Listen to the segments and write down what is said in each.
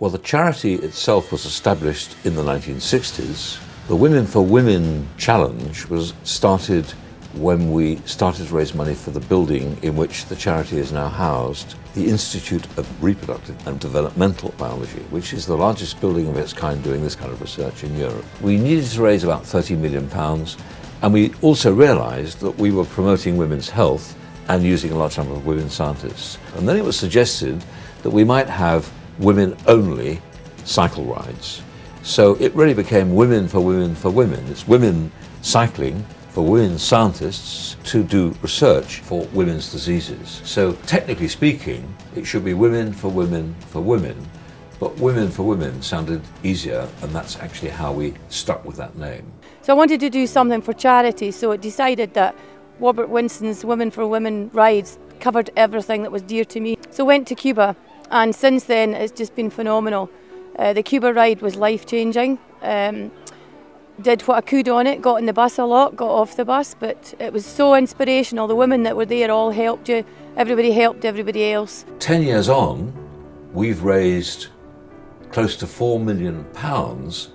Well, the charity itself was established in the 1960s. The Women for Women Challenge was started when we started to raise money for the building in which the charity is now housed, the Institute of Reproductive and Developmental Biology, which is the largest building of its kind doing this kind of research in Europe. We needed to raise about £30 million, and we also realised that we were promoting women's health and using a large number of women scientists. And then it was suggested that we might have women-only cycle rides. So it really became Women for Women for Women. It's women cycling for women scientists to do research for women's diseases. So technically speaking, it should be Women for Women for Women, but Women for Women sounded easier, and that's actually how we stuck with that name. So I wanted to do something for charity, so it decided that Robert Winston's Women for Women rides covered everything that was dear to me. So I went to Cuba, and since then it's just been phenomenal. The Cuba ride was life-changing. Did what I could on it, got in the bus a lot, got off the bus, but it was so inspirational. The women that were there all helped you, everybody helped everybody else. 10 years on, we've raised close to £4 million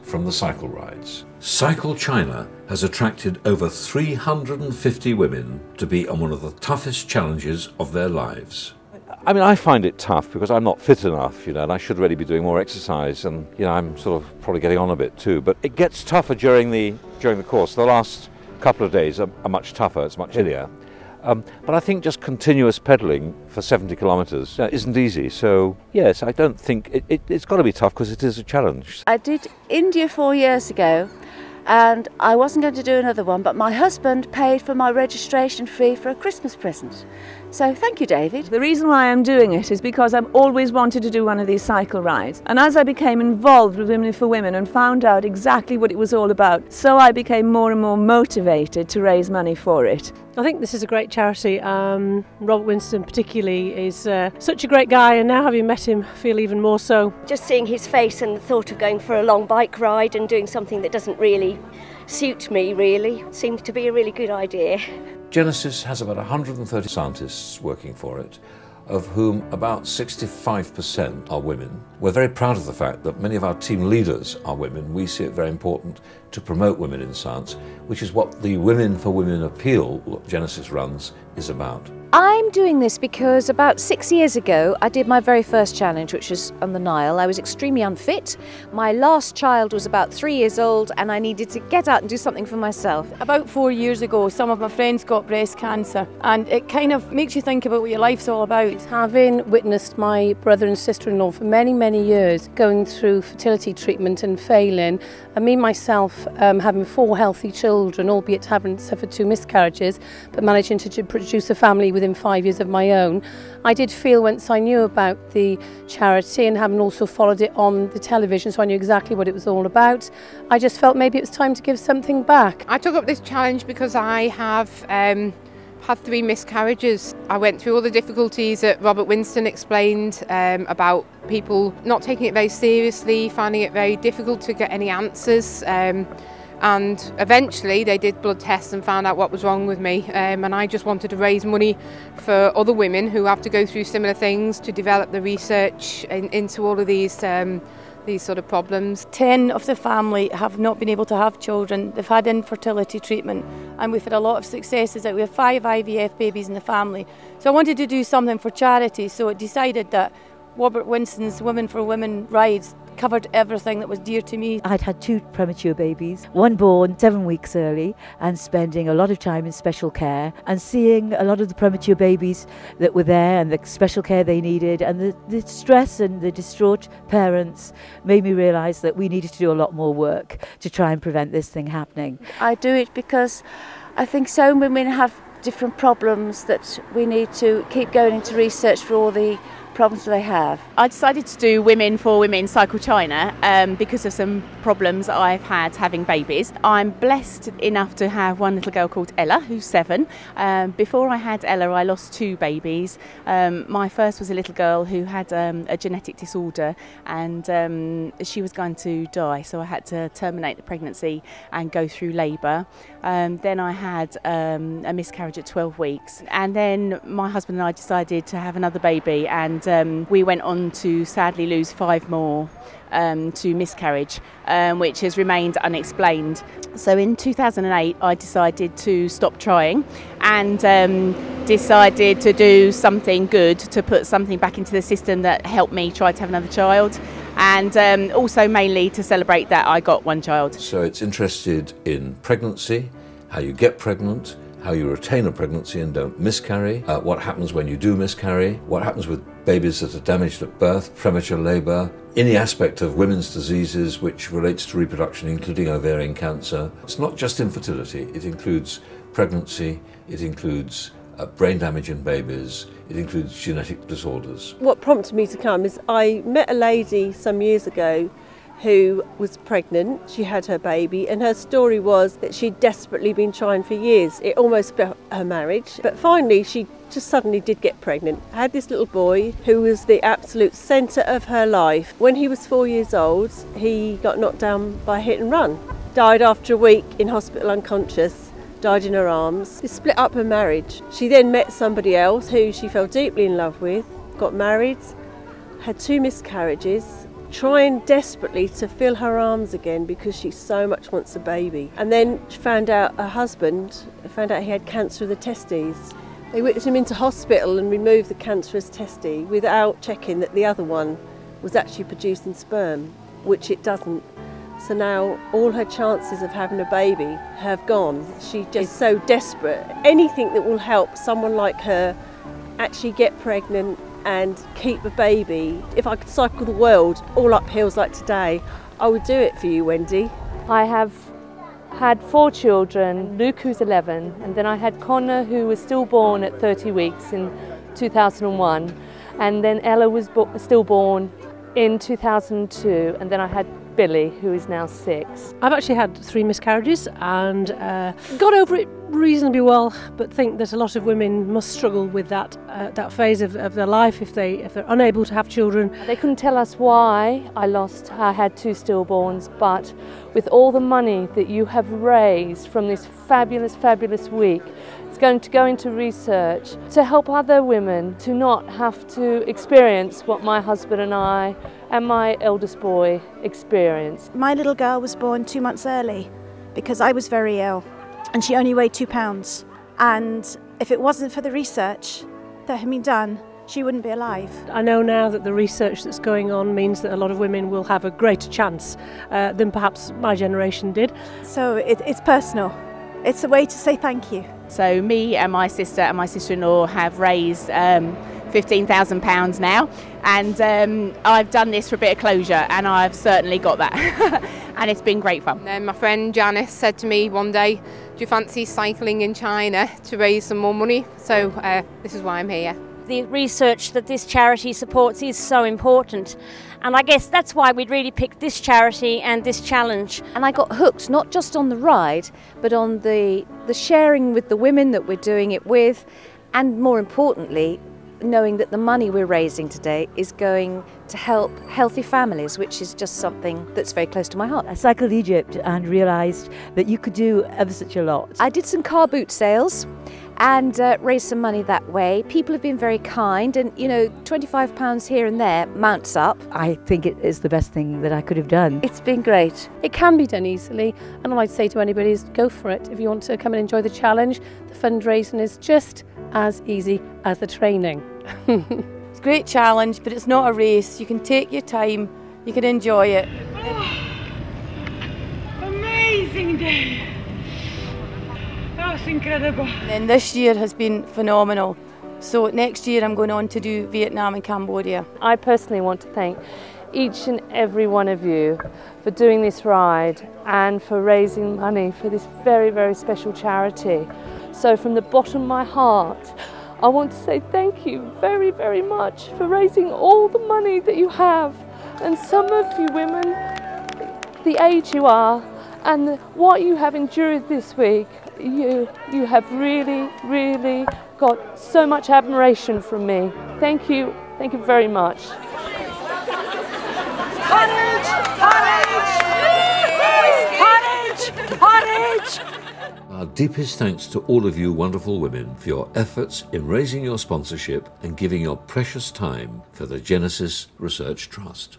from the cycle rides. Cycle China has attracted over 350 women to be on one of the toughest challenges of their lives. I mean, I find it tough because I'm not fit enough, and I should really be doing more exercise, and I'm sort of probably getting on a bit too. But it gets tougher during the course. The last couple of days are much tougher. It's much hillier. But I think just continuous pedalling for 70 kilometres isn't easy. So yes, I don't think it's got to be tough because it is a challenge. I did India 4 years ago, and I wasn't going to do another one, but my husband paid for my registration fee for a Christmas present. So thank you, David. The reason why I'm doing it is because I've always wanted to do one of these cycle rides. And as I became involved with Women for Women and found out exactly what it was all about, so I became more and more motivated to raise money for it. I think this is a great charity. Robert Winston particularly is such a great guy, and now having met him, I feel even more so. Just seeing his face and the thought of going for a long bike ride and doing something that doesn't really suit me really seems to be a really good idea. Genesis has about 130 scientists working for it, of whom about 65% are women. We're very proud of the fact that many of our team leaders are women. We see it very important to promote women in science, which is what the Women for Women appeal that Genesis runs is about. I'm doing this because about 6 years ago I did my very first challenge, which was on the Nile. I was extremely unfit. My last child was about 3 years old and I needed to get out and do something for myself. About 4 years ago, some of my friends got breast cancer, and it kind of makes you think about what your life's all about. Having witnessed my brother and sister-in-law for many years going through fertility treatment and failing, and me myself having 4 healthy children, albeit having suffered 2 miscarriages, but managing to produce a family within 5 years of my own, I did feel once I knew about the charity and having also followed it on the television, so I knew exactly what it was all about, I just felt maybe it was time to give something back. I took up this challenge because I have had 3 miscarriages. I went through all the difficulties that Robert Winston explained about people not taking it very seriously, finding it very difficult to get any answers. And eventually they did blood tests and found out what was wrong with me, and I just wanted to raise money for other women who have to go through similar things to develop the research into all of these sort of problems. 10 of the family have not been able to have children. They've had infertility treatment, and we've had a lot of successes. We have 5 IVF babies in the family. So I wanted to do something for charity, so it decided that Robert Winston's Women for Women rides covered everything that was dear to me. I'd had 2 premature babies, one born 7 weeks early, and spending a lot of time in special care and seeing a lot of the premature babies that were there and the special care they needed, and the stress and the distraught parents made me realise that we needed to do a lot more work to try and prevent this thing happening. I do it because I think so many women have different problems that we need to keep going into research for all the problems they have. I decided to do Women for Women Cycle China because of some problems that I've had having babies. I'm blessed enough to have one little girl called Ella, who's 7. Before I had Ella, I lost 2 babies. My first was a little girl who had a genetic disorder, and she was going to die, so I had to terminate the pregnancy and go through labour. Then I had a miscarriage at 12 weeks, and then my husband and I decided to have another baby, and and we went on to sadly lose 5 more to miscarriage, which has remained unexplained. So in 2008 I decided to stop trying and decided to do something good, to put something back into the system that helped me try to have another child, and also mainly to celebrate that I got 1 child. So it's interested in pregnancy, how you get pregnant, how you retain a pregnancy and don't miscarry, what happens when you do miscarry, what happens with babies that are damaged at birth, premature labour, any aspect of women's diseases which relates to reproduction, including ovarian cancer. It's not just infertility, it includes pregnancy, it includes brain damage in babies, it includes genetic disorders. What prompted me to come is I met a lady some years ago who was pregnant. She had her baby, and her story was that she'd desperately been trying for years. It almost split her marriage, but finally she just suddenly did get pregnant. I had this little boy who was the absolute centre of her life. When he was 4 years old, he got knocked down by a hit and run. Died after a week in hospital unconscious, died in her arms. It split up her marriage. She then met somebody else who she fell deeply in love with, got married, had 2 miscarriages, trying desperately to fill her arms again because she so much wants a baby. And then she found out her husband, found out he had cancer of the testes. They whipped him into hospital and removed the cancerous testes without checking that the other one was actually producing sperm, which it doesn't. So now all her chances of having a baby have gone. She just is so desperate. Anything that will help someone like her actually get pregnant and keep a baby. If I could cycle the world all up hills like today, I would do it for you, Wendy. I have had 4 children, Luke who's 11, and then I had Connor who was stillborn at 30 weeks in 2001, and then Ella was stillborn in 2002, and then I had Billy, who is now 6. I've actually had 3 miscarriages and got over it reasonably well, but think that a lot of women must struggle with that phase of their life if they're unable to have children. They couldn't tell us why I had 2 stillborns, but with all the money that you have raised from this fabulous week, it's going to go into research to help other women to not have to experience what my husband and I and my eldest boy experienced. My little girl was born 2 months early because I was very ill, and she only weighed 2 pounds. And if it wasn't for the research that had been done, she wouldn't be alive. I know now that the research that's going on means that a lot of women will have a greater chance than perhaps my generation did. So it's personal. It's a way to say thank you. So me and my sister and my sister-in-law have raised £15,000 now, and I've done this for a bit of closure, and I've certainly got that. And it's been great fun. My friend Janice said to me one day, do you fancy cycling in China to raise some more money? So this is why I'm here. The research that this charity supports is so important, and I guess that's why we'd really picked this charity and this challenge. And I got hooked not just on the ride, but on the sharing with the women that we're doing it with, and more importantly, knowing that the money we're raising today is going to help healthy families, which is just something that's very close to my heart. I cycled Egypt and realised that you could do ever such a lot. I did some car boot sales and raised some money that way. People have been very kind, and you know, £25 here and there mounts up. I think it is the best thing that I could have done. It's been great. It can be done easily, and all I'd say to anybody is go for it. If you want to come and enjoy the challenge, the fundraising is just as easy as the training. It's a great challenge, but it's not a race. You can take your time, you can enjoy it. Oh, amazing day. That was incredible. And this year has been phenomenal. So next year I'm going on to do Vietnam and Cambodia. I personally want to thank each and every one of you for doing this ride and for raising money for this very special charity. So from the bottom of my heart, I want to say thank you very much for raising all the money that you have. And some of you women, the age you are and what you have endured this week, you have really got so much admiration from me. Thank you very much. Porridge! Deepest thanks to all of you wonderful women for your efforts in raising your sponsorship and giving your precious time for the Genesis Research Trust.